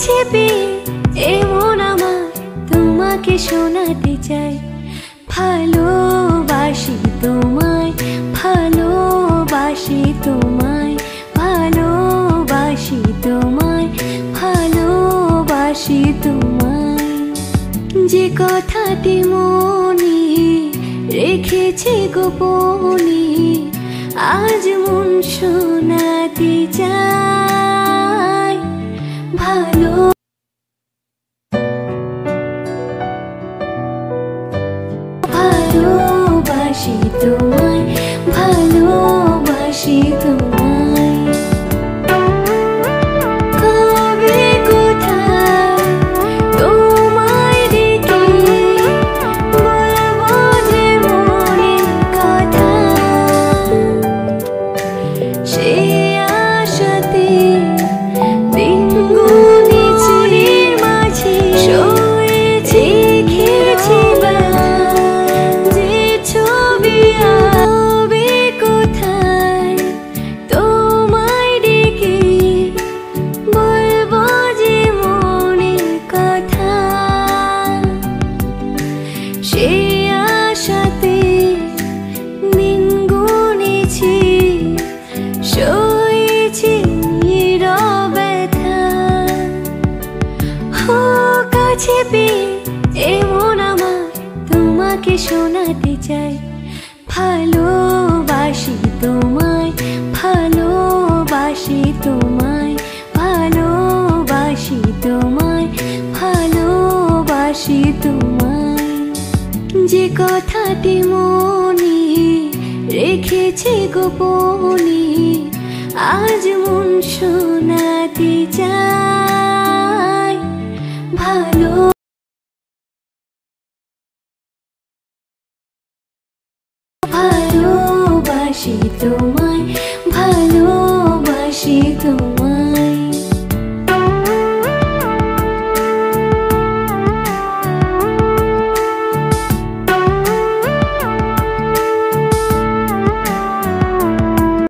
কাছে পেয়ে এমন আমার তোমাকে শোনাতে চাই। ভালোবাসি তোমায়, ভালোবাসি তোমায়, ভালোবাসি তোমায়, ভালোবাসি তোমায়। যে কথাটি মনে রেখেছি গোপনে, আজ মন শোনাতে চাই। ভালোবাসি তোমায়, ভালোবাসি তোমায়। কবে কোথায় তোমায় ডেকে বলবো যে মনের কথা, সে আশাতে দিন গুনেছি মাঝে শুয়েছি খেয়েছি যে ছবি। আবে কোথায় তোমায় ডেকে বলবো যে মনের কথা, সে আশাতে দিন গুনেছি শুয়েছি নীরবতা। কাছে পেয়ে এমন আমার তোমাকে শোনাতে চাই। ভালোবাসি তোমায়, ভালোবাসি তোমায়, ভালোবাসি তোমায়, ভালোবাসি তোমায়। যে কথাটি মনে রেখেছি গোপনে, আজ মন শোনাতে চাই। ভালোবাসি তোমায়।